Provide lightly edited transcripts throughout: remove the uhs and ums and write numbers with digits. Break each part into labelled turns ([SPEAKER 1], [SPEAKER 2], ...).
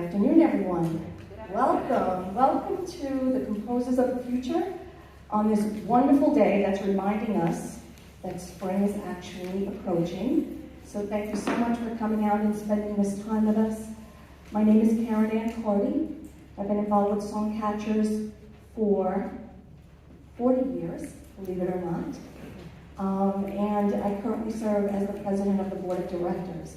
[SPEAKER 1] afternoon, everyone. Welcome to the Composers of the Future on this wonderful day that's reminding us that spring is actually approaching. So thank you so much for coming out and spending this time with us. My name is Karen Ann Cordy. I've been involved with Songcatchers for 40 years, believe it or not. And I currently serve as the president of the board of directors.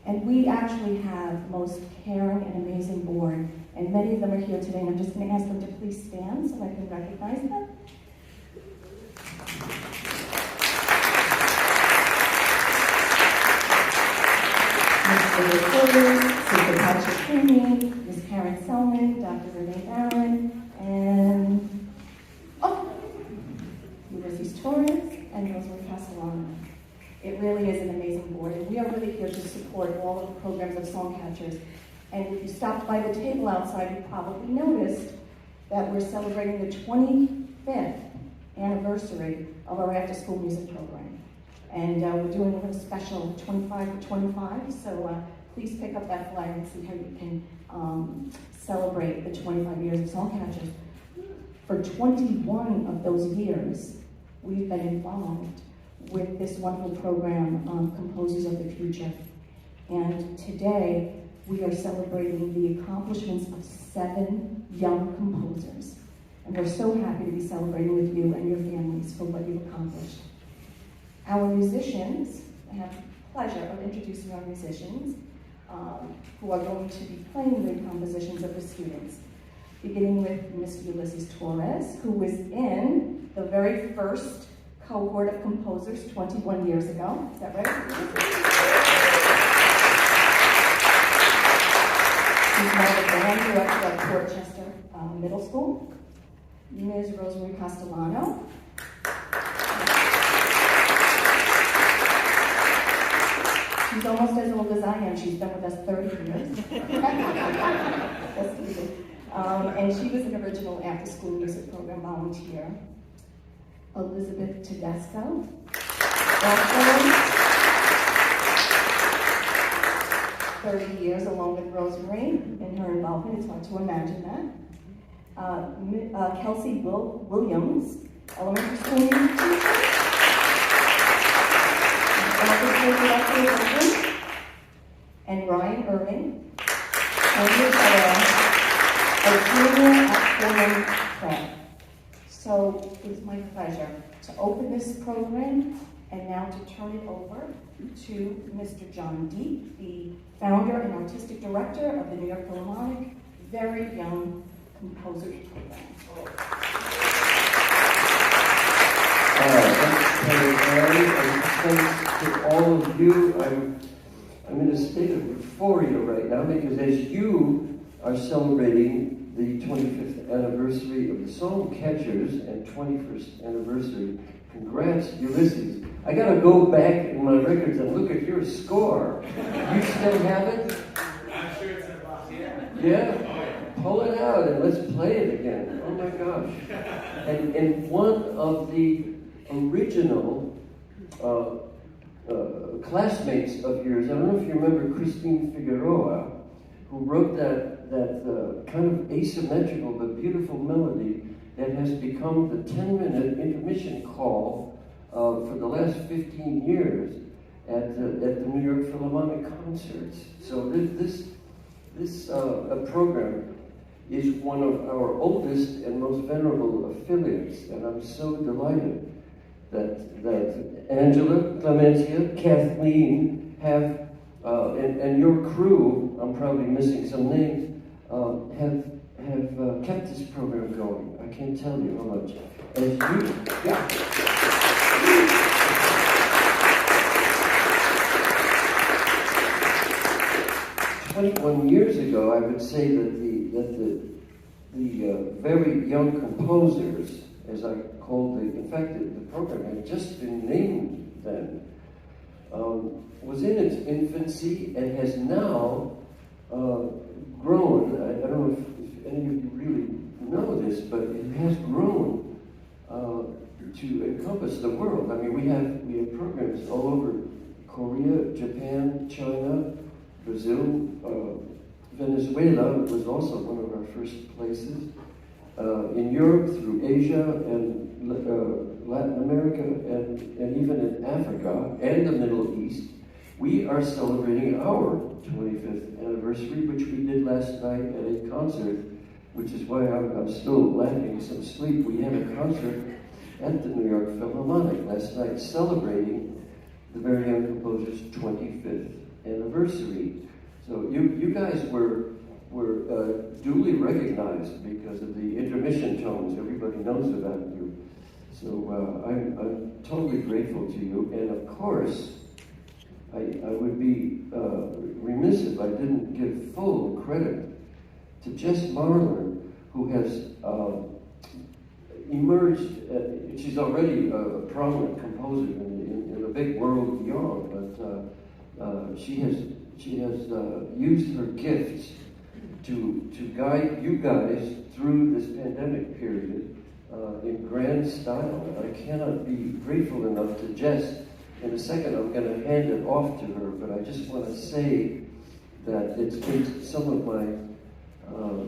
[SPEAKER 1] And we actually have the most caring and amazing board, and many of them are here today, and I'm just going to ask them to please stand so I can recognize them. Mr. Patrick Creamy, Ms. Karen Selman, Dr. Renee Barron, and Ulysses Torres, and Rosemary Castellano. It really is an amazing board, and we are really here to support all of the programs of Songcatchers. And if you stopped by the table outside, you probably noticed that we're celebrating the 25th anniversary of our after-school music program. And we're doing a little special 25 for 25, so please pick up that flyer and see how you can celebrate the 25 years of Songcatchers. For 21 of those years, we've been involved with this wonderful program, Composers of the Future. And today, we are celebrating the accomplishments of 7 young composers. And we're so happy to be celebrating with you and your families for what you've accomplished. Our musicians, I have the pleasure of introducing our musicians who are going to be playing the compositions of the students. Beginning with Mr. Ulysses Torres, who was in the very first cohort of composers 21 years ago. Is that right? He's now the band director at Westchester Middle School. Ms. Rosemary Castellano. She's almost as old as I am. She's been with us 30 years. That's easy. And she was an original after-school music program volunteer. Elizabeth Tedesco, also 30 years along with Rosemary in her involvement. It's hard to imagine that. Kelsey Williams, elementary school music teacher. And Ryan Irving, a junior at Fordham Prep. So it is my pleasure to open this program and now to turn it over to Mr. John Deak, the founder and artistic director of the New York Philharmonic Very Young Composers Program.
[SPEAKER 2] Thanks to all of you. I'm in a state of euphoria right now because as you are celebrating the 25th anniversary of the Songcatchers and 21st anniversary. Congrats, Ulysses. I gotta go back in my records and look at your score. You still have it?
[SPEAKER 3] I'm sure it's in the box, yeah.
[SPEAKER 2] Yeah? Pull it out and let's play it again. Oh my gosh. And one of the original classmates of yours, I don't know if you remember Christine Figueroa, who wrote that kind of asymmetrical but beautiful melody that has become the 10-minute intermission call for the last 15 years at the New York Philharmonic concerts. So this program is one of our oldest and most venerable affiliates, and I'm so delighted that Angela, Clemencia, Kathleen have and your crew, I'm probably missing some names, have kept this program going. I can't tell you how much. As you, yeah. 21 years ago, I would say that the very young composers, as I called in fact, the program had just been named then, was in its infancy and has now grown. I don't know if any of you really know this, but it has grown to encompass the world. I mean, we have programs all over Korea, Japan, China, Brazil, Venezuela was also one of our first places. In Europe, through Asia and Latin America, and even in Africa and the Middle East, we are celebrating our 25th anniversary, which we did last night at a concert, which is why I'm still lacking some sleep. We had a concert at the NY Philharmonic last night celebrating the very young composer's 25th anniversary. So you guys were duly recognized because of the intermission tones everybody knows about you. So I'm totally grateful to you. And of course, I would be remiss if I didn't give full credit to Jess Marlor, who has emerged. She's already a prominent composer in a big world beyond, but she has used her gifts to guide you guys through this pandemic period in grand style. And I cannot be grateful enough to Jess. In a second, I'm going to hand it off to her, but I just want to say that it's been some of my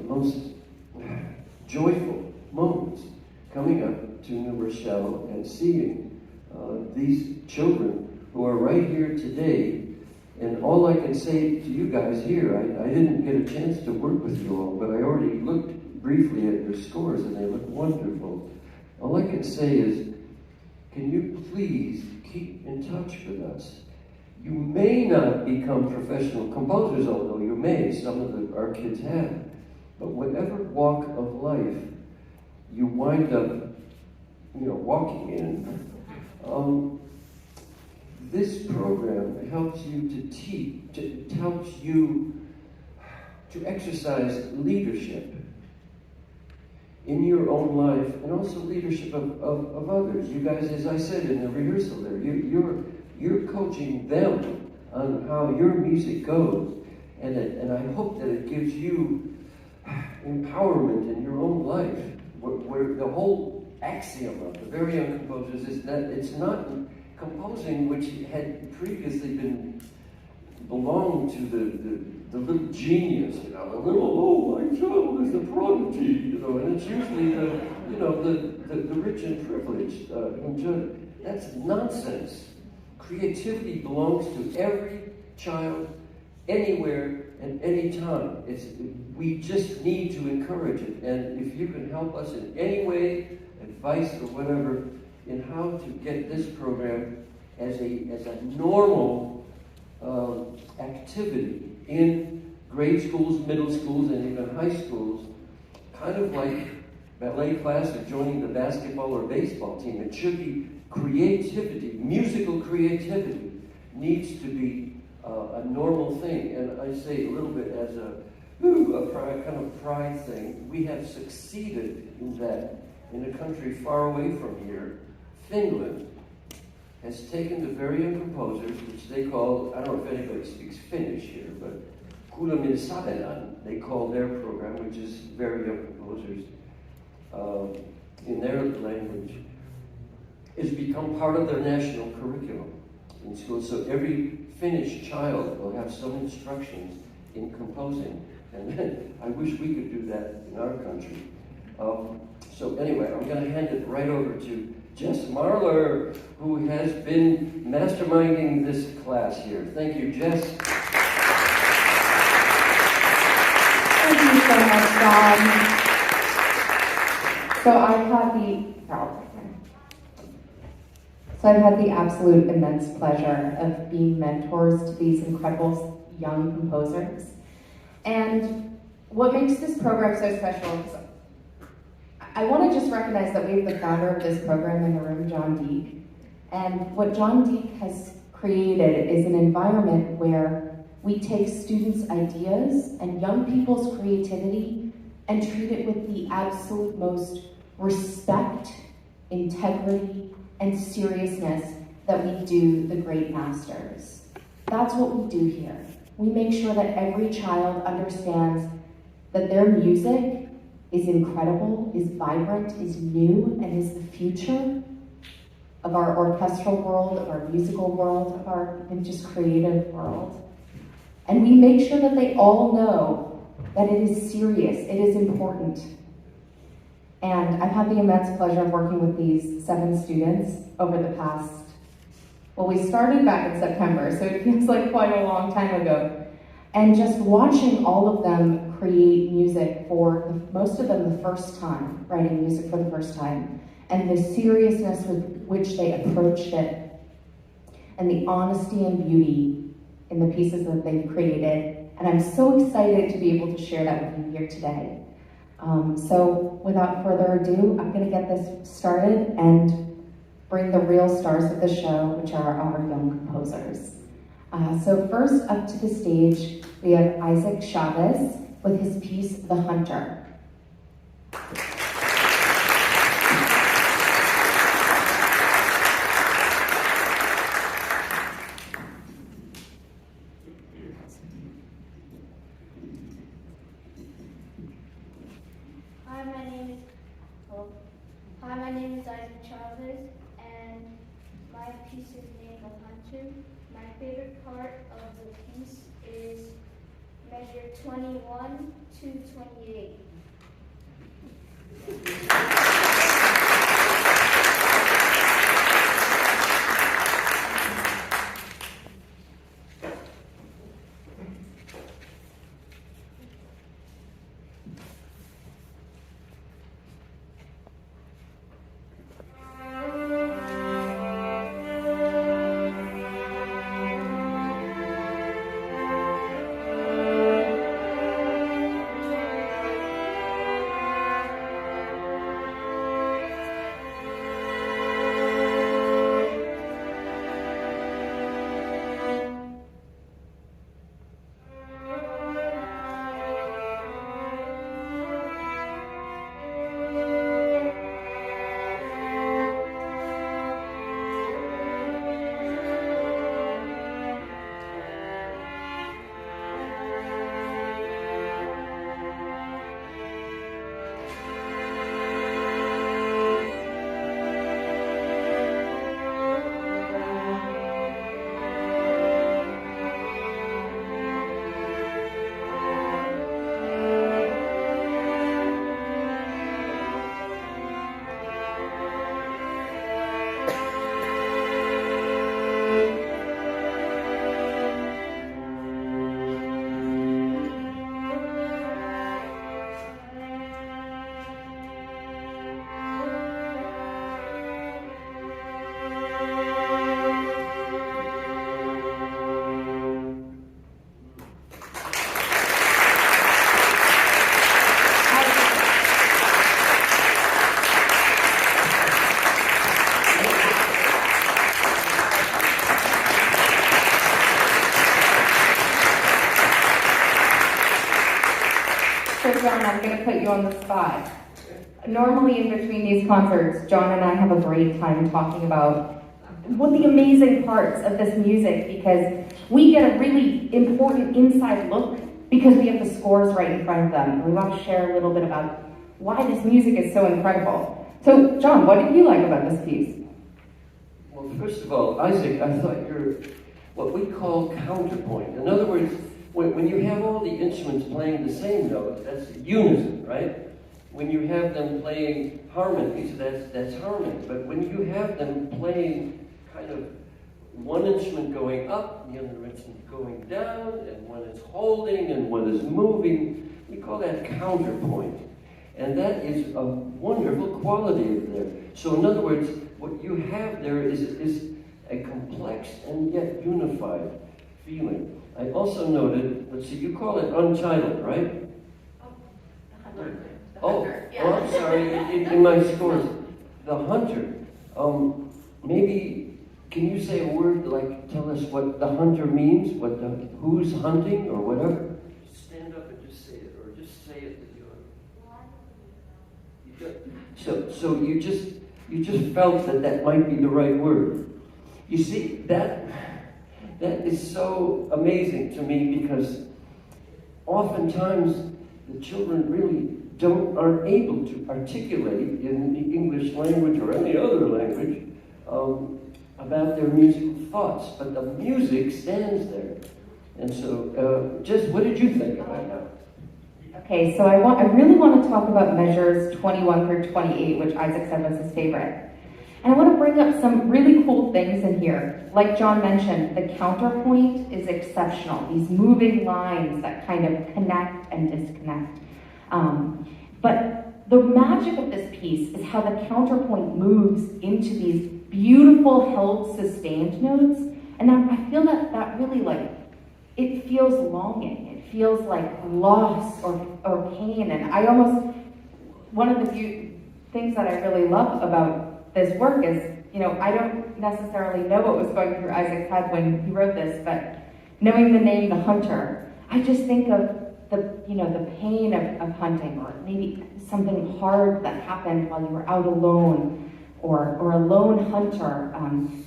[SPEAKER 2] most joyful moments coming up to New Rochelle and seeing these children who are right here today. And all I can say to you guys here, I didn't get a chance to work with you all, but I already looked briefly at your scores and they look wonderful. All I can say is, can you please keep in touch with us? You may not become professional composers, although you may, some of our kids have. But whatever walk of life you wind up, walking in, this program helps you to teach, it helps you to exercise leadership in your own life and also leadership of others. You guys, as I said in the rehearsal there, you're coaching them on how your music goes, and I hope that it gives you empowerment in your own life, where the whole axiom of the very young composers is that it's not composing which had previously belonged to the little genius, the little, my child is a prodigy, and it's usually the rich and privileged. That's nonsense. Creativity belongs to every child, anywhere, and any time. We just need to encourage it, and if you can help us in any way, advice or whatever, in how to get this program as a normal activity in grade schools, middle schools, and even high schools, kind of like ballet class or joining the basketball or baseball team. It should be creativity, musical creativity needs to be a normal thing. And I say a little bit as a kind of pride thing. We have succeeded in that in a country far away from here. Finland has taken the very young composers, which they call, I don't know if anybody speaks Finnish here, but Kuulemisavelen, they call their program, which is very young composers in their language, has become part of their national curriculum in school. So every Finnish child will have some instructions in composing. And I wish we could do that in our country. So anyway, I'm going to hand it right over to Jess Marlor, who has been masterminding this class here. Thank you, Jess.
[SPEAKER 1] Thank you so much, John. So I've had the absolute immense pleasure of being mentors to these incredible young composers. And what makes this program so special is I want to just recognize that we have the founder of this program in the room, John Deak. And what John Deak has created is an environment where we take students' ideas and young people's creativity and treat it with the absolute most respect, integrity, and seriousness that we do the great masters. That's what we do here. We make sure that every child understands that their music is incredible, is vibrant, is new, and is the future of our orchestral world, of our musical world, of our just creative world. And we make sure that they all know
[SPEAKER 4] that it is serious, it is important. And I've had the immense pleasure of working with these 7 students over the past, well, we started back in September, so it feels like quite a long time ago. And just watching all of them create music for, most of them the first time, writing music for the first time, and the seriousness with which they approached it, and the honesty and beauty in the pieces that they've created. And I'm so excited to be able to share that with you here today. So without further ado, I'm gonna get this started and bring the real stars of the show, which are our young composers. So first up to the stage, we have Isaac Chavez with his piece, The Hunter.
[SPEAKER 5] Hi, my name is Isaac Chavez, and my piece is named The Hunter. My favorite part of the piece is measure 21 to 28.
[SPEAKER 4] John, I'm going to put you on the spot. Normally in between these concerts, John and I have a great time talking about what the amazing parts of this music, because we get a really important inside look because we have the scores right in front of them. And we want to share a little bit about why this music is so incredible. So, John, what did you like about this piece?
[SPEAKER 2] Well, first of all, Isaac, I thought you're what we call counterpoint. In other words, when you have all the instruments playing the same note, that's unison, right? When you have them playing harmonies, that's harmony. But when you have them playing kind of one instrument going up, the other instrument going down, and one is holding and one is moving, we call that counterpoint. And that is a wonderful quality of there. So in other words, what you have there is a complex and yet unified feeling. I also noted, let's see, you call it Untitled, right? I'm sorry, in my scores, The Hunter. Maybe, can you say a word, like, tell us what The Hunter means, who's hunting, or whatever? Just stand up and just say it, or just say it that So you just felt that might be the right word. You see, that is so amazing to me, because oftentimes the children really aren't able to articulate in the English language or any other language about their musical thoughts, but the music stands there. And so, just what did you think about that?
[SPEAKER 4] Okay, so I really want to talk about measures 21 through 28, which Isaac said was his favorite. And I want to bring up some really cool things in here. Like John mentioned, the counterpoint is exceptional. These moving lines that kind of connect and disconnect. But the magic of this piece is how the counterpoint moves into these beautiful held sustained notes. And I feel that really it feels longing. It feels like loss or pain. And one of the things that I really love about this work is, I don't necessarily know what was going through Isaac's head when he wrote this, but knowing the name The Hunter, I just think of the pain of hunting, or maybe something hard that happened while you were out alone, or a lone hunter,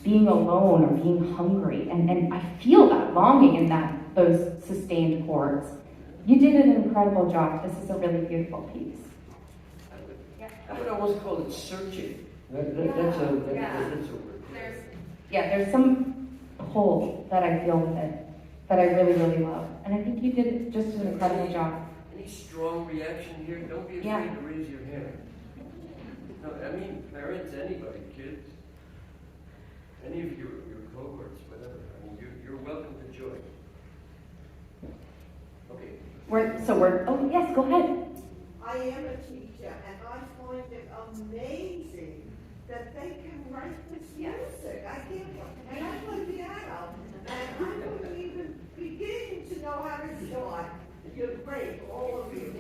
[SPEAKER 4] being alone or being hungry. And I feel that longing in those sustained chords. You did an incredible job. This is a really beautiful piece.
[SPEAKER 2] I would almost call it searching. That's a word.
[SPEAKER 4] There's some pull that I feel with it that I really, really love. And I think you did just an incredible job.
[SPEAKER 2] Any strong reaction here? Don't be afraid to raise your hand. No, I mean, parents, anybody, kids, any of your cohorts, whatever. I mean, you're welcome to join. Okay.
[SPEAKER 4] Oh yes, go ahead.
[SPEAKER 6] I am a teacher, and I find it amazing that they can write this music. I can't, and I play piano, and I couldn't even begin to know how to start. You're great, all of you.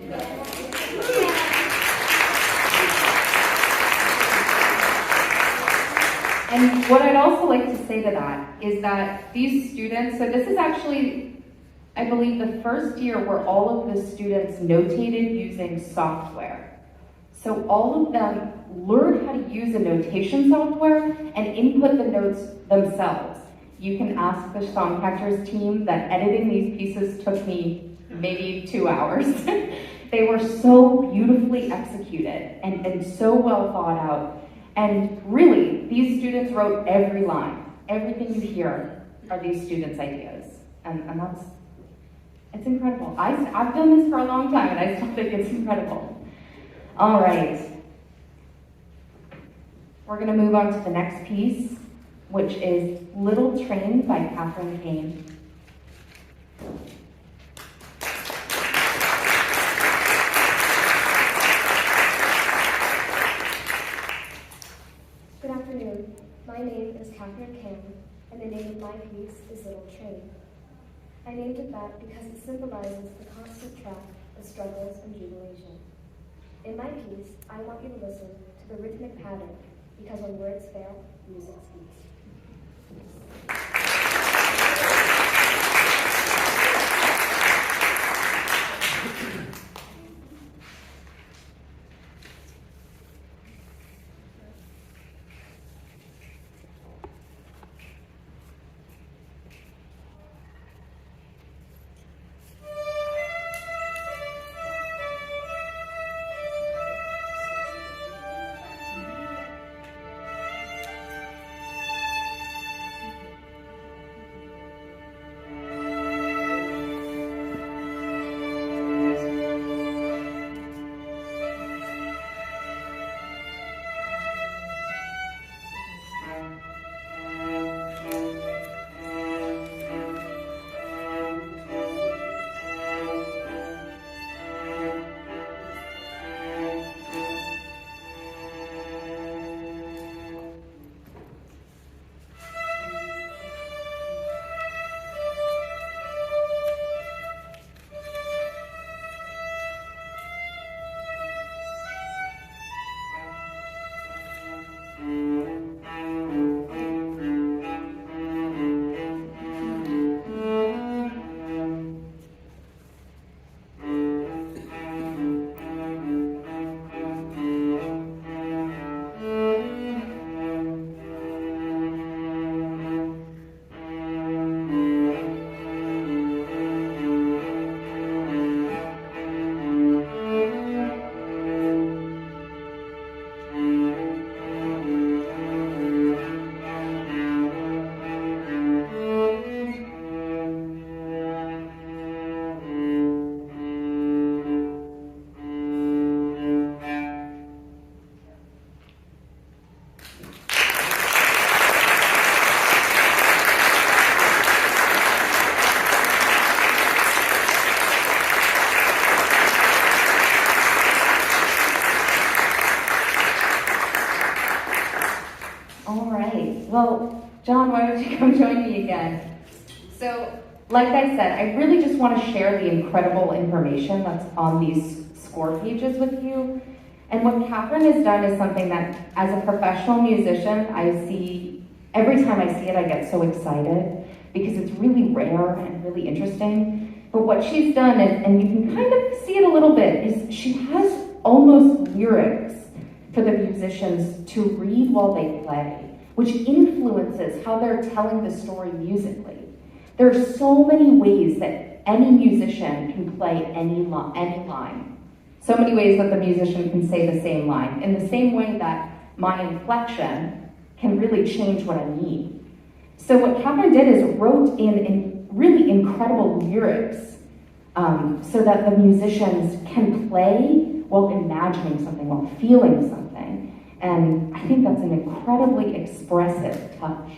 [SPEAKER 4] And what I'd also like to say to that is that these students, so this is actually, I believe, the first year where all of the students notated using software. So all of them learned how to use a notation software and input the notes themselves. You can ask the Songcatchers team that editing these pieces took me maybe 2 hours. They were so beautifully executed and so well thought out. And really, these students wrote every line. Everything you hear are these students' ideas. And it's incredible. I've done this for a long time, and I still think it's incredible. All right. We're going to move on to the next piece, which is Little Train by Catherine Kane.
[SPEAKER 7] Good afternoon. My name is Catherine Kim, and the name of my piece is Little Train. I named it that because it symbolizes the constant track of struggles and jubilation. In my piece, I want you to listen to the rhythmic pattern, because when words fail, music speaks.
[SPEAKER 4] All right. Well, John, why don't you come join me again? So, like I said, I really just want to share the incredible information that's on these score pages with you. And what Catherine has done is something that, as a professional musician, I see, every time I see it, I get so excited because it's really rare and really interesting. But what she's done, and you can kind of see it a little bit, is she has almost lyrics for the musicians to read while they play, which influences how they're telling the story musically. There are so many ways that any musician can play any line. So many ways that the musician can say the same line, in the same way that my inflection can really change what I mean. So what Catherine did is wrote in really incredible lyrics so that the musicians can play while imagining something, while feeling something. And I think that's an incredibly expressive touch.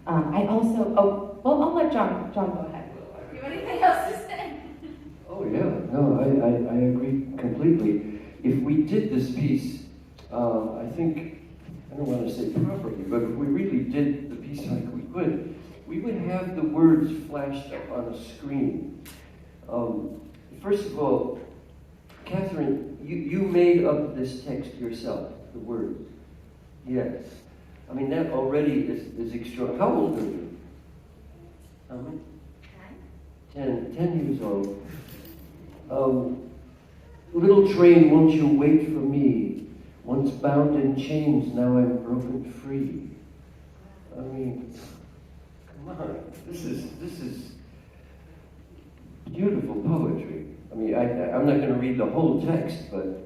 [SPEAKER 4] I'll let John go ahead. Do you have anything else to say?
[SPEAKER 2] Oh yeah, no, I agree completely. If we did this piece, I think, I don't want to say properly, but if we really did the piece like we would have the words flashed up on a screen. First of all, Catherine, you made up this text yourself, the words. Yes. I mean, that already is extraordinary. How old are you? How many? 10 years old. Little train, won't you wait for me? Once bound in chains, now I'm broken free. I mean, come on, this is beautiful poetry. I mean, I'm not going to read the whole text, but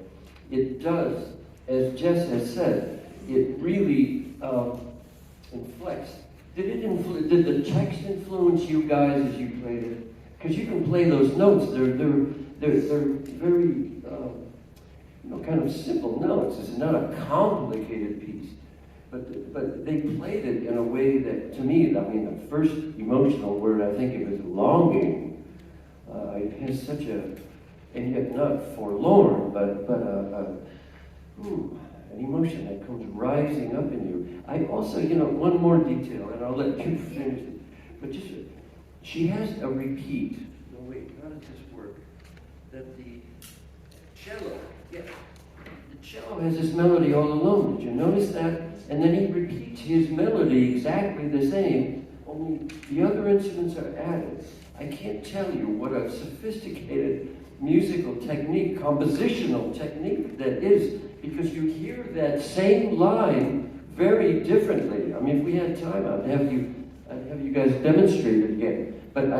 [SPEAKER 2] it does, as Jess has said, it really inflects. Did the text influence you guys as you played it? Because you can play those notes. They're very kind of simple notes. It's not a complicated piece, but they played it in a way that, to me, I mean, the first emotional word I think of is longing. It has such a, and yet not forlorn, but an emotion that comes rising up in you. I also, one more detail, and I'll let you finish it. But she has a repeat. No, wait, how does this work? That the cello, the cello has this melody all alone. Did you notice that? And then he repeats his melody exactly the same, only the other instruments are added. I can't tell you what a sophisticated musical technique, compositional technique that is, because you hear that same line very differently. I mean, if we had time, I'd have you guys demonstrate it again. But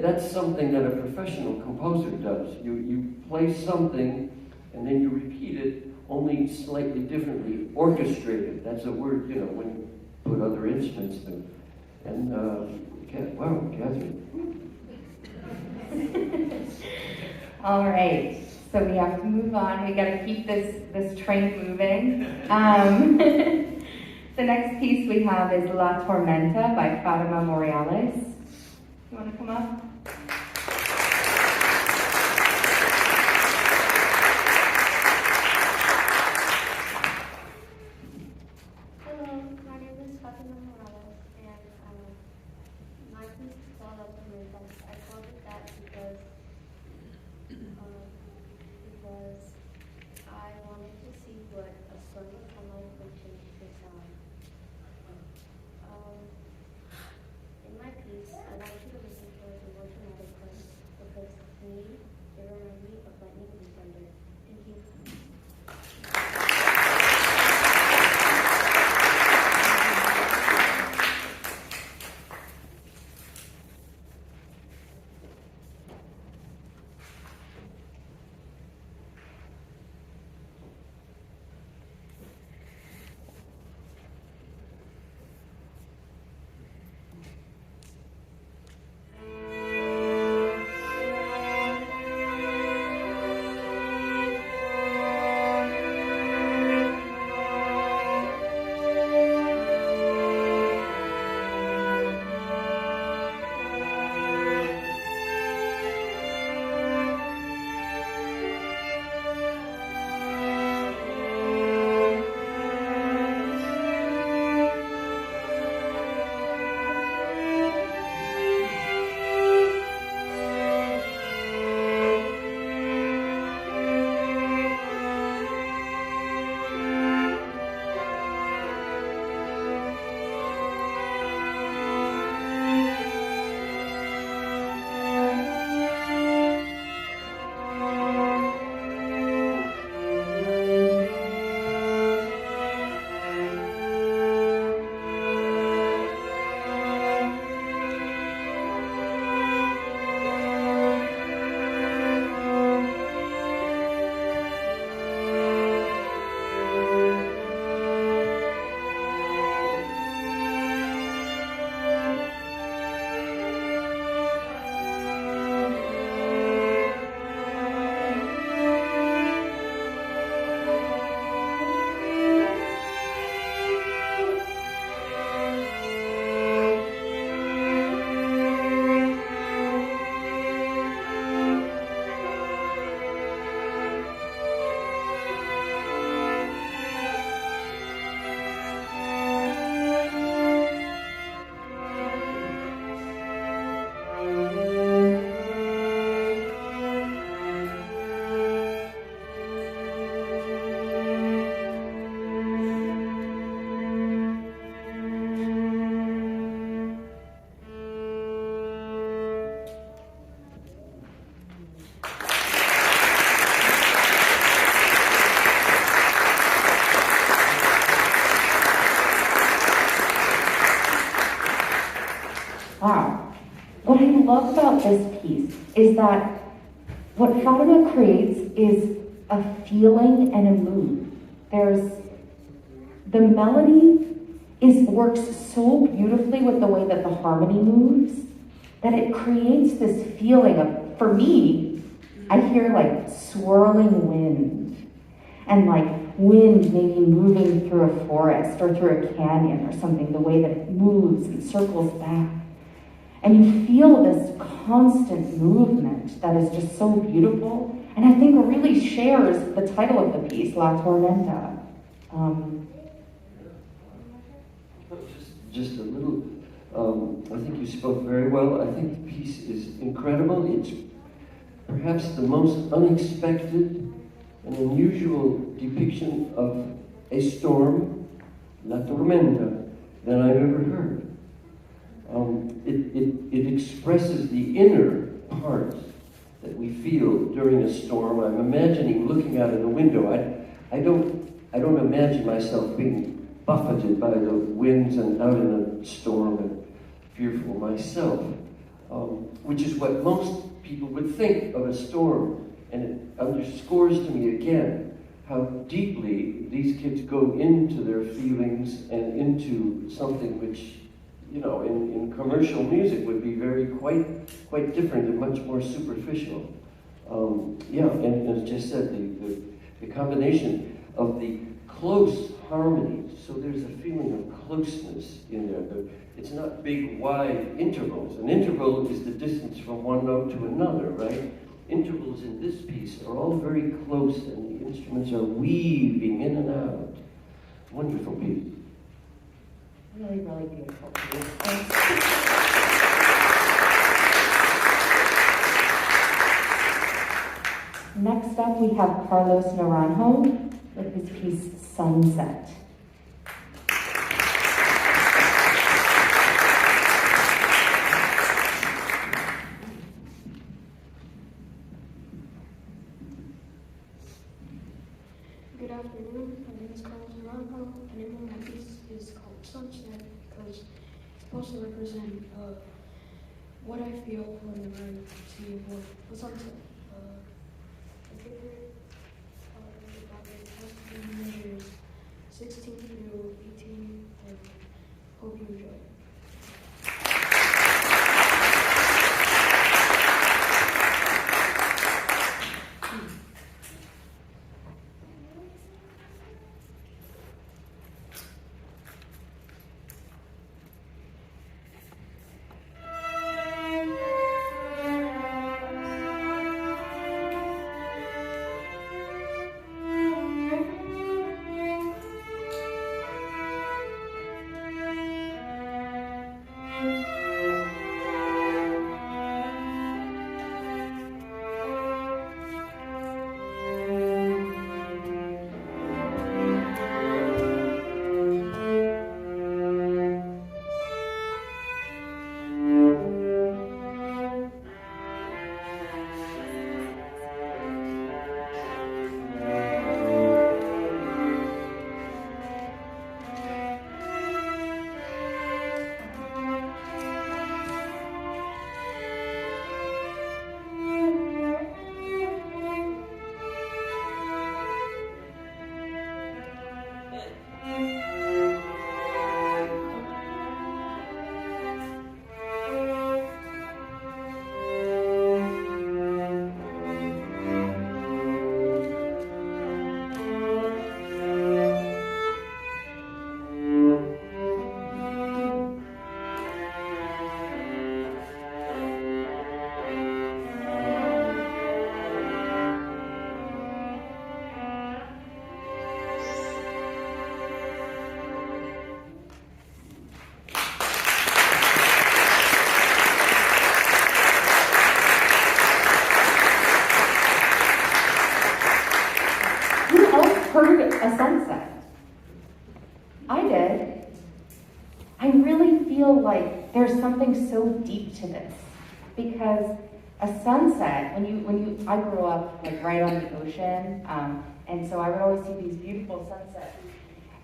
[SPEAKER 2] that's something that a professional composer does. You play something, and then you repeat it, only slightly differently, orchestrated. That's a word, when you put other instruments to. And, wow, Catherine.
[SPEAKER 4] All right, so we have to move on. We got to keep this train moving. The next piece we have is La Tormenta by Fatima Morales. You want to come up?
[SPEAKER 5] Hello, my name is Fatima Morales, and my piece is called La Tormenta. I called it that because I wanted to see what a storm of sunlight would change to sound. In my piece, I want you to listen to the words
[SPEAKER 4] love about this piece is that what Fatima creates is a feeling and a mood. The melody works so beautifully with the way that the harmony moves that it creates this feeling of, for me, I hear like swirling wind and like wind maybe moving through a forest or through a canyon or something, the way that it moves and circles back. And you feel this constant movement that is just so beautiful, and I think really shares the title of the piece, La Tormenta.
[SPEAKER 2] Just a little, I think you spoke very well. I think the piece is incredible. It's perhaps the most unexpected and unusual depiction of a storm, La Tormenta, that I've ever heard. It expresses the inner part that we feel during a storm. I'm imagining looking out of the window. I don't imagine myself being buffeted by the winds and out in a storm and fearful myself, which is what most people would think of a storm. And it underscores to me again how deeply these kids go into their feelings and into something which, you know, in commercial music would be quite different and much more superficial. And as just said, the combination of the close harmonies, so there's a feeling of closeness in there. It's not big, wide intervals. An interval is the distance from one note to another, right? Intervals in this piece are all very close, and the instruments are weaving in and out. Wonderful piece.
[SPEAKER 4] Really, really beautiful piece. Next up, we have Carlos Naranjo with his piece, Sunset.
[SPEAKER 8] Good afternoon, my name is Carlos Naranjo, and the name of my piece is called Sunset because it's supposed to represent what I feel when I see a sunset. I figured the measures 16 through 18, and hope you enjoy it.
[SPEAKER 4] Heard a sunset. I did. I really feel like there's something so deep to this because a sunset, I grew up like right on the ocean, and so I would always see these beautiful sunsets.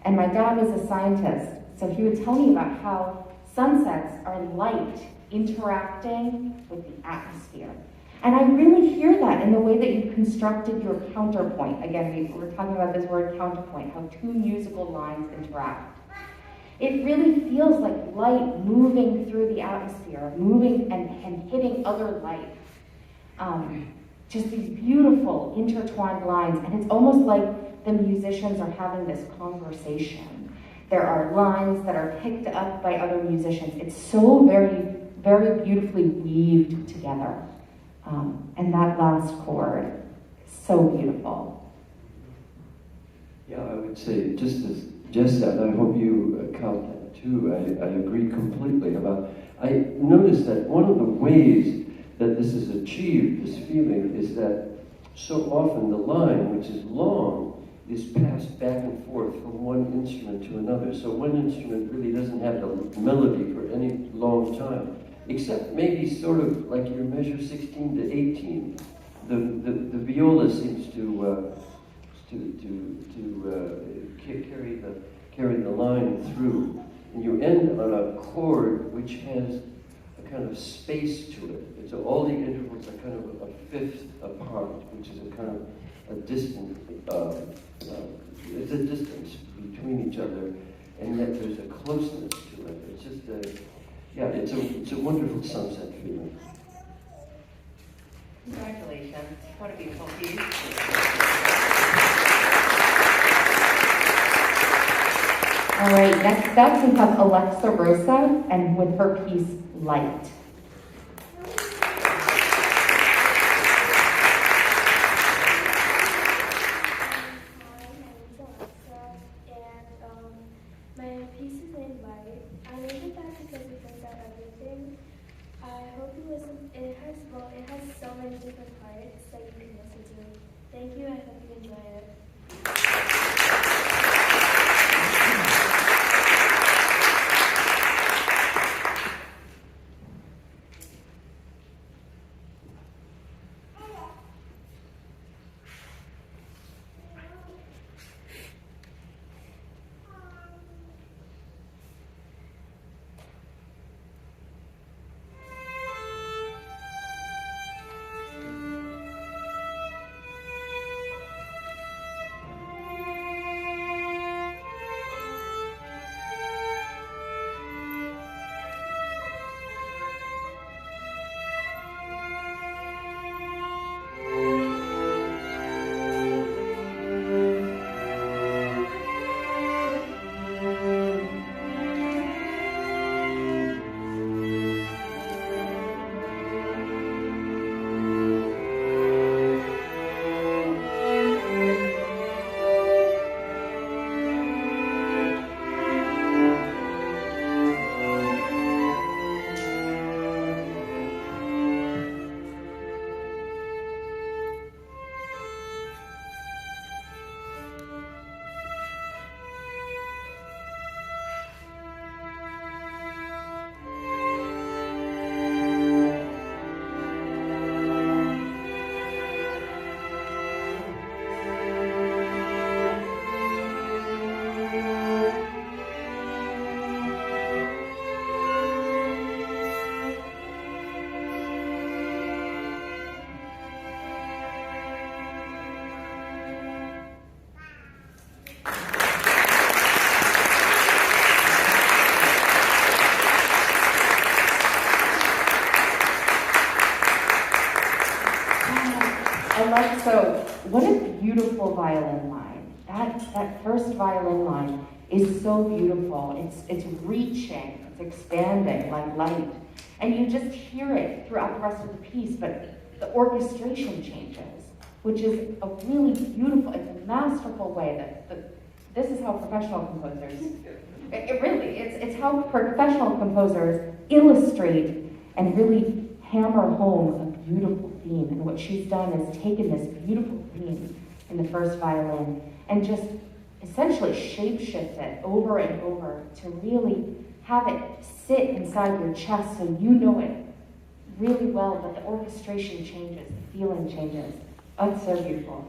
[SPEAKER 4] And my dad was a scientist, so he would tell me about how sunsets are light interacting with the atmosphere. And I really hear that in the way that you constructed your counterpoint. Again, we were talking about this word counterpoint, how two musical lines interact. It really feels like light moving through the atmosphere, moving and hitting other light. Just these beautiful intertwined lines, and it's almost like the musicians are having this conversation. There are lines that are picked up by other musicians. It's so very, very beautifully weaved together. And that last chord, so beautiful.
[SPEAKER 2] Yeah, I would say, just as Jess said, I hope you count that too. I agree completely about. I noticed that one of the ways that this is achieved, this feeling, is that so often the line, which is long, is passed back and forth from one instrument to another. So one instrument really doesn't have the melody for any long time, except maybe sort of like your measure 16 to 18. The viola seems to carry the line through, and you end on a chord which has a kind of space to it. And so all the intervals are kind of a fifth apart, which is a kind of a distant. It's a distance between each other, and yet there's a closeness to it. It's just a, yeah, it's a wonderful sunset feeling.
[SPEAKER 4] Congratulations. What a beautiful piece. All right, next up we have Alexa Rosa, and with her piece, Light.
[SPEAKER 5] My piece is named Light. I named it that because it brings out everything. I hope you listen. It has so many different parts that you can listen to. Thank you. I hope you enjoy it.
[SPEAKER 4] So, what a beautiful violin line. That first violin line is so beautiful. It's reaching, it's expanding like light. And you just hear it throughout the rest of the piece, but the orchestration changes, which is a really beautiful, it's a masterful way that this is how professional composers, it's how professional composers illustrate and really hammer home a beautiful theme. And what she's done is taken this beautiful theme in the first violin and just essentially shape-shift it over and over to really have it sit inside your chest so you know it really well, but the orchestration changes, the feeling changes. Oh, it's so beautiful.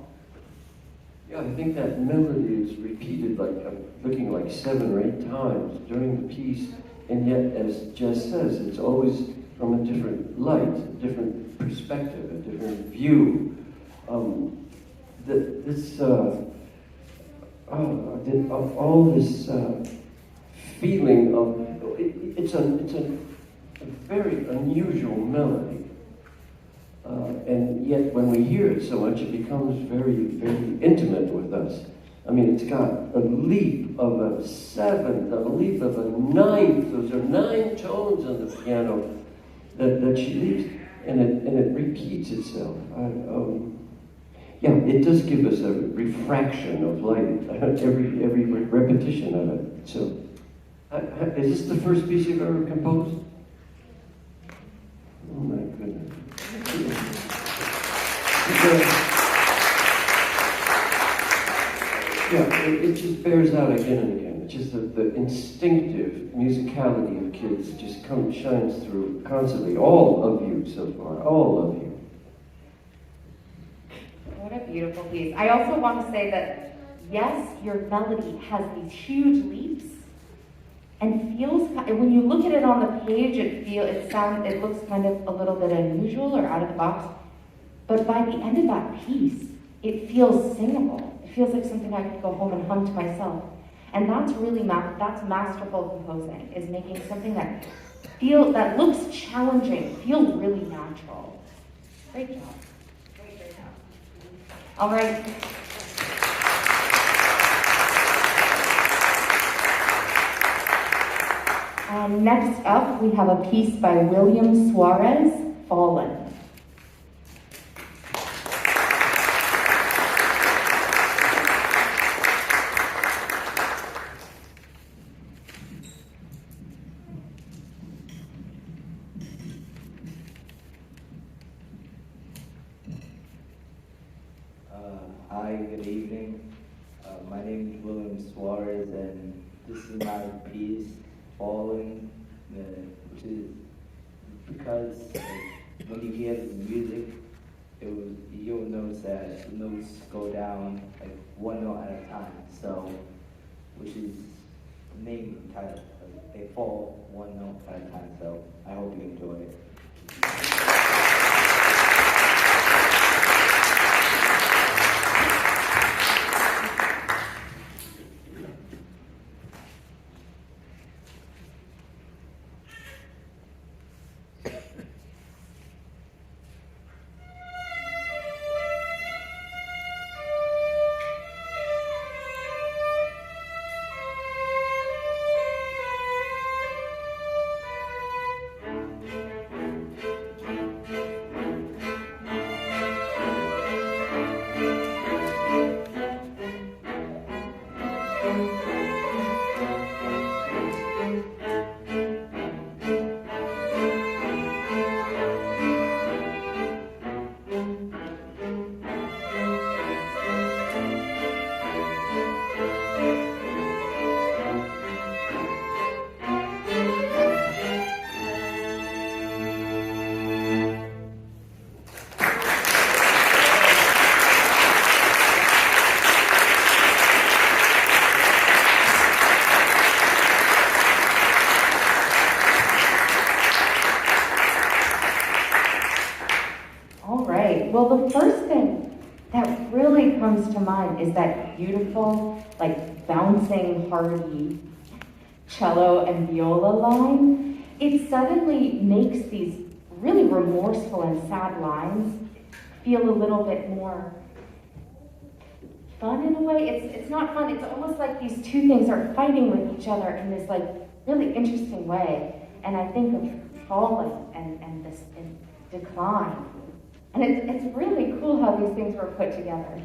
[SPEAKER 2] Yeah, I think that melody is repeated like, looking like 7 or 8 times during the piece, and yet, as Jess says, it's always from a different light, a different perspective, a different view. All this feeling of it's a very unusual melody, and yet when we hear it so much, it becomes very, very intimate with us. I mean, it's got a leap of a seventh, a leap of a ninth. Those are 9 tones on the piano that she leaves, and it repeats itself. Yeah, it does give us a refraction of light every repetition of it. So, is this the first piece you've ever composed? Oh my goodness. Yeah, it just bears out again and again. It's just the instinctive musicality of kids just shines through constantly. All of you so far, all of you.
[SPEAKER 4] What a beautiful piece. I also want to say that, yes, your melody has these huge leaps and feels, when you look at it on the page, it looks kind of a little bit unusual or out of the box. But by the end of that piece, it feels singable. It feels like something I could go home and hum to myself. And that's really, that's masterful composing, is making something that looks challenging, feels really natural. Great job. Great job. All right. And next up, we have a piece by William Suarez, Fallen.
[SPEAKER 9] Hi, good evening. My name is William Suarez, and this is my piece, Falling, which is because when you hear the music, you'll notice that the notes go down like one note at a time. So, which is the name of the title. They fall one note at a time. So I hope you enjoy it.
[SPEAKER 4] Well, the first thing that really comes to mind is that beautiful, like bouncing, hearty cello and viola line. It suddenly makes these really remorseful and sad lines feel a little bit more fun in a way. It's not fun. It's almost like these two things are fighting with each other in this like really interesting way. And I think of falling and this decline. And it's really cool how these things were put together.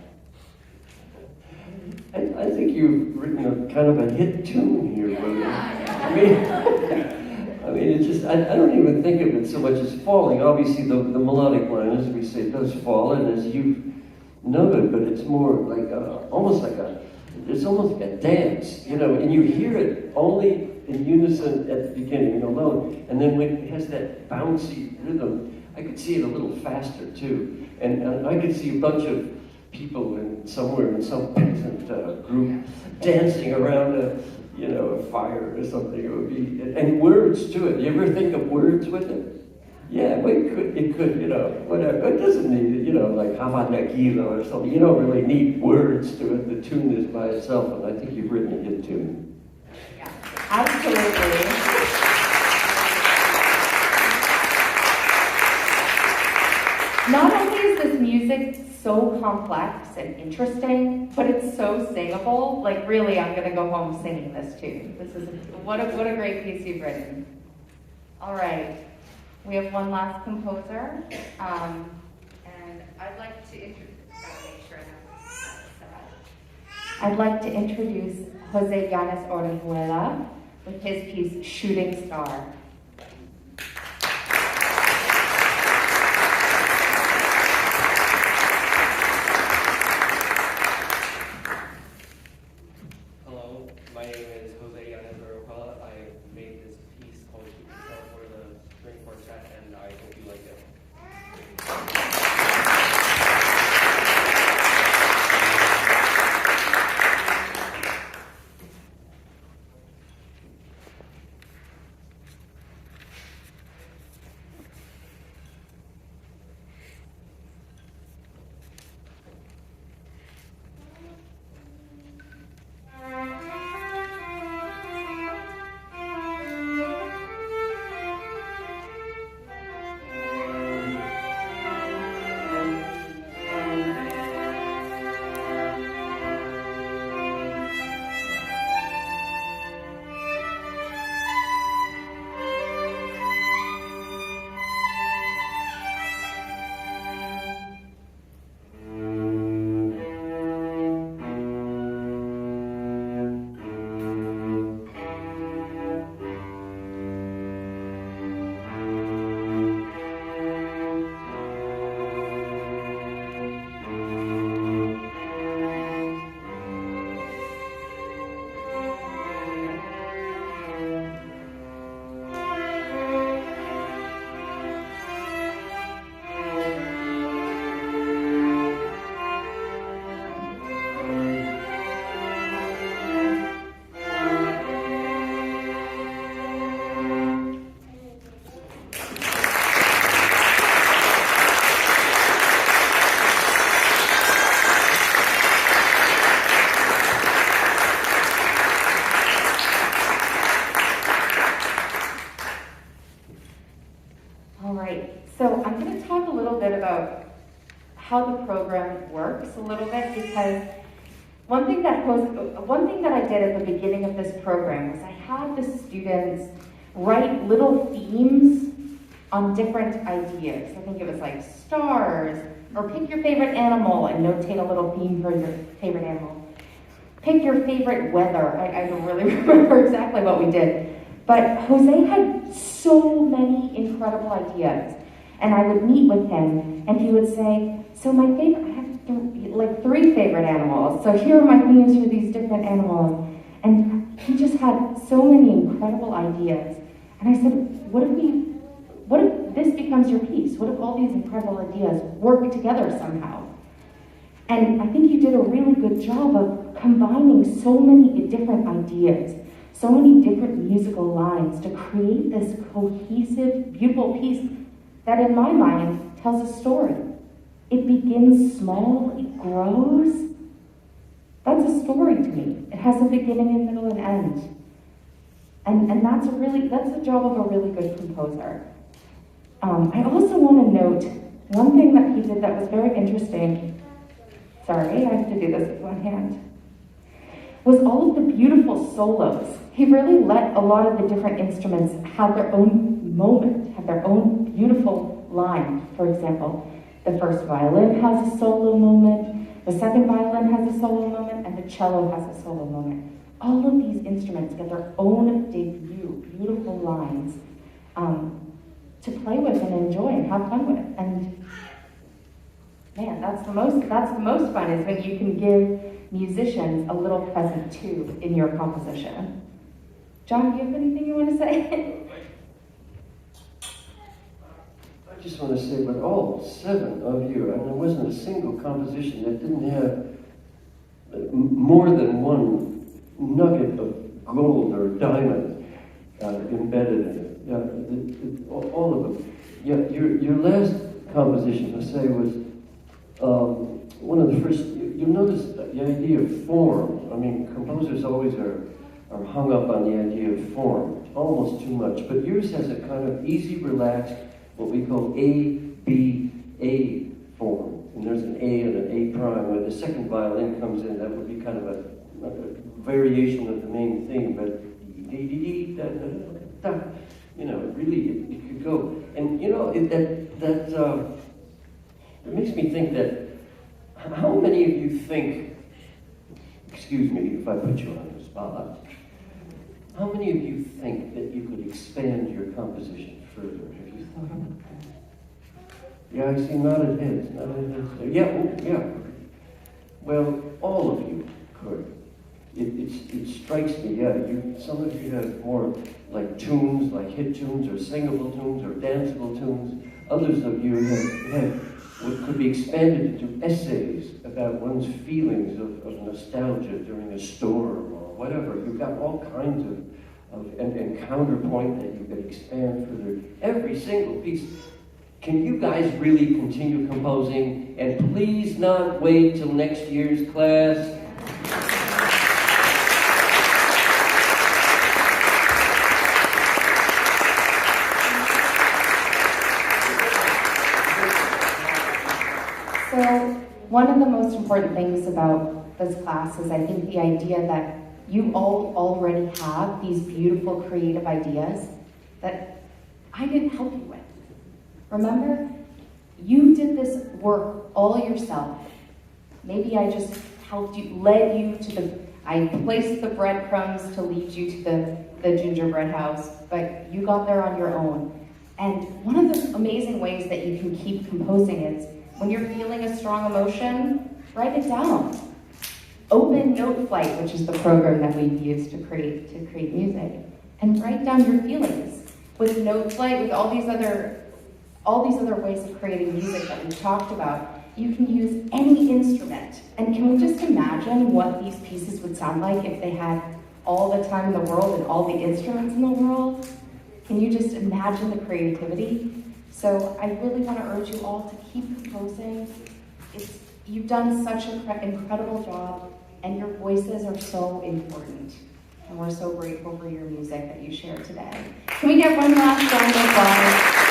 [SPEAKER 2] I think you've written a kind of a hit tune here, William. I mean, it's just, I don't even think of it so much as falling. Obviously, the melodic line, as we say, does fall, and as you've noted, but it's more like it's almost like a dance, you know, and you hear it only in unison at the beginning alone, and then when it has that bouncy rhythm, I could see it a little faster too, and I could see a bunch of people somewhere in some peasant group dancing around a fire or something. It would be, and words to it. You ever think of words with it? Yeah, well, it could, whatever. It doesn't need, like Hava Nagila or something. You don't really need words to it. The tune is by itself, and I think you've written a hit tune.
[SPEAKER 4] Yeah, absolutely. Not only is this music so complex and interesting, but it's so singable. Like, really, I'm gonna go home singing this tune. This is what a great piece you've written. All right, we have one last composer, and I'd like to introduce Jose Yanes Orejuela with his piece "Shooting Star."
[SPEAKER 10] Hello, my name is Jose Yanes Orejuela. I made this piece called "Shooting Star" for the string quartet, and I hope you like it.
[SPEAKER 4] how the program works a little bit, because one thing that I did at the beginning of this program was I had the students write little themes on different ideas. I think it was like stars, or pick your favorite animal and notate a little theme for your favorite animal. Pick your favorite weather. I don't really remember exactly what we did. But Jose had so many incredible ideas. And I would meet with him, and he would say, so I have three favorite animals. So here are my themes for these different animals. And he just had so many incredible ideas. And I said, what if this becomes your piece? What if all these incredible ideas work together somehow? And I think you did a really good job of combining so many different ideas, so many different musical lines to create this cohesive, beautiful piece that in my mind tells a story. It begins small, it grows. That's a story to me. It has a beginning, a middle, and end. And that's the job of a really good composer. I also want to note one thing that he did that was very interesting. Sorry, I have to do this with one hand. Was all of the beautiful solos. He really let a lot of the different instruments have their own moment, have their own beautiful line. For example, the first violin has a solo moment, the second violin has a solo moment, and the cello has a solo moment. All of these instruments get their own debut, beautiful lines to play with and enjoy and have fun with. And man, that's the most fun, is when you can give musicians a little present too in your composition. John, do you have anything you want to say?
[SPEAKER 2] I just want to say, but all 7 of you, and there wasn't a single composition that didn't have more than one nugget of gold or diamond embedded in it. all of them. Yeah, your last composition, let's say, was one of the first. You notice the idea of form. I mean, composers always are hung up on the idea of form, almost too much. But yours has a kind of easy, relaxed, what we call A-B-A form. And there's an A and an A prime. Where the second violin comes in, that would be kind of a variation of the main theme. But you know, really, it could go. And you know, it makes me think that how many of you think, excuse me if I put you on the spot, how many of you think that you could expand your composition further? Have you thought about that? Yeah, I see nodded heads. Yeah. Well, all of you could. It strikes me, yeah, some of you have more like tunes, like hit tunes or singable tunes or danceable tunes. Others of you have what could be expanded into essays about one's feelings of nostalgia during a storm or whatever. You've got all kinds and counterpoint that you could expand further. Every single piece. Can you guys really continue composing and please not wait till next year's class?
[SPEAKER 4] So one of the most important things about this class is I think the idea that you all already have these beautiful creative ideas that I didn't help you with. Remember? You did this work all yourself. Maybe I just helped you, led you to I placed the breadcrumbs to lead you to the gingerbread house, but you got there on your own. And one of the amazing ways that you can keep composing is when you're feeling a strong emotion, write it down. Open Note Flight, which is the program that we've used to create music, and write down your feelings. With Note Flight, with all these other ways of creating music that we've talked about, you can use any instrument. And can we just imagine what these pieces would sound like if they had all the time in the world and all the instruments in the world? Can you just imagine the creativity? So I really want to urge you all to keep composing. You've done such an incredible job, and your voices are so important. And we're so grateful for your music that you shared today. Can we get one last round of applause?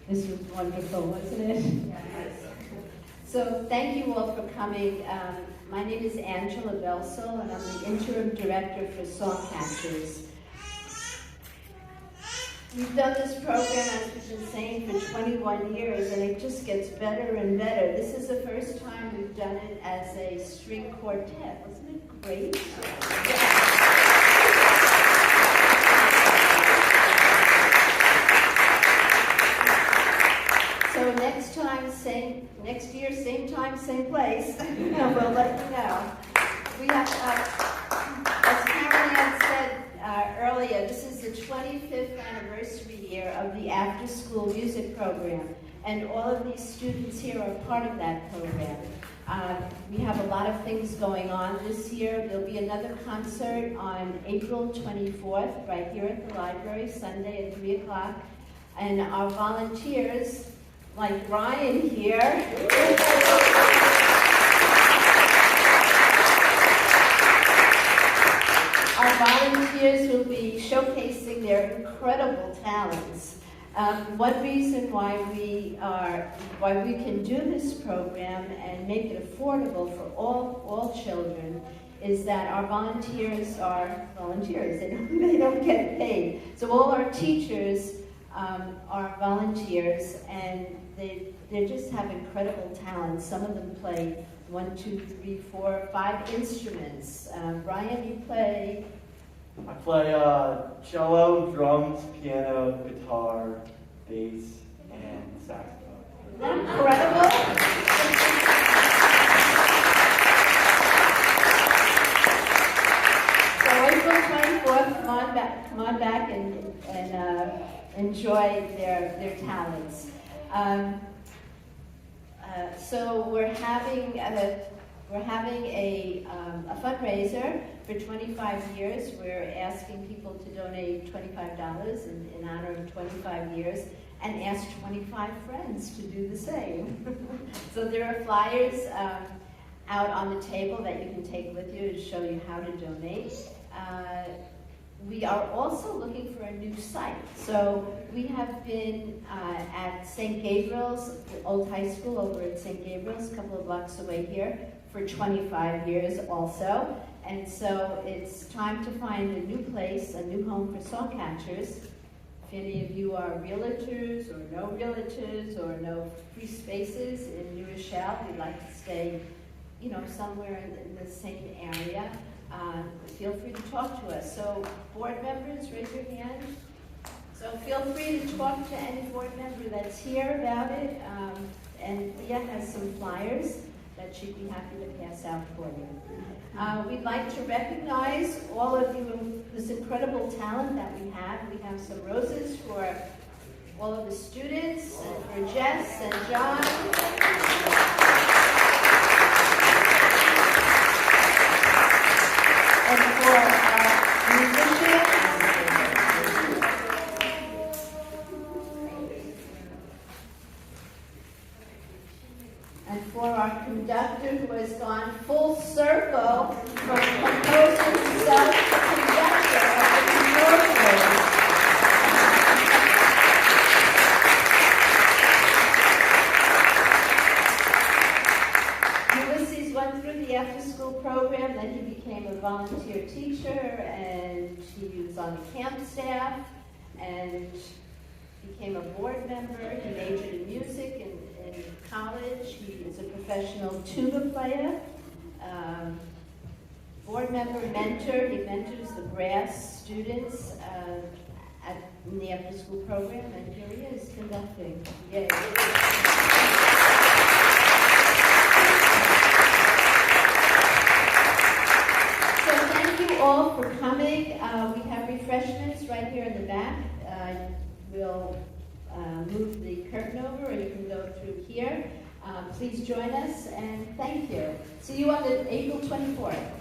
[SPEAKER 11] This was wonderful, wasn't it? Yes. So thank you all for coming. My name is Angela Belsel, and I'm the interim director for Songcatchers. We've done this program, as we've been saying, for 21 years, and it just gets better and better. This is the first time we've done it as a string quartet. Wasn't it great? So next year, same time, same place. We'll let you know. We have, as Karen Ann said earlier, this is the 25th anniversary year of the after-school music program, and all of these students here are part of that program. We have a lot of things going on this year. There'll be another concert on April 24th, right here at the library, Sunday at 3 o'clock, and our volunteers, like Ryan here. Our volunteers will be showcasing their incredible talents. One reason why we can do this program and make it affordable for all children is that our volunteers are volunteers. They don't get paid. So all our teachers are volunteers, and they just have incredible talent. Some of them play 1, 2, 3, 4, 5 instruments. Brian, you play?
[SPEAKER 12] I play cello, drums, piano, guitar, bass, and saxophone.
[SPEAKER 11] Isn't that incredible? So April 24th, come on back and enjoy their talents. So we're having a fundraiser for 25 years. We're asking people to donate $25 in honor of 25 years, and ask 25 friends to do the same. So there are flyers out on the table that you can take with you to show you how to donate. We are also looking for a new site. So we have been at St. Gabriel's, the old high school over at St. Gabriel's, a couple of blocks away here, for 25 years also. And so it's time to find a new place, a new home for Songcatchers. If any of you are realtors or no realtors or no free spaces in New Rochelle, we'd like to stay, somewhere in the same area. Feel free to talk to us. So board members, raise your hand. So feel free to talk to any board member that's here about it. And Leah has some flyers that she'd be happy to pass out for you. We'd like to recognize all of you, this incredible talent that we have. We have some roses for all of the students, and for Jess and John. And for our musicians. And for our conductor who has gone full circle from composer himself to conductor of the composer. Ulysses went through the after-school program, then he became a volunteer teacher, and he was on the camp staff, and became a board member. He majored in music in college. He is a professional tuba player, board member, mentor. He mentors the brass students in the after-school program, and here he is conducting. Yay. So thank you all for coming. We have refreshments right here in the back. We'll move the curtain over, or you can go through here. Please join us, and thank you. See you on April 24th.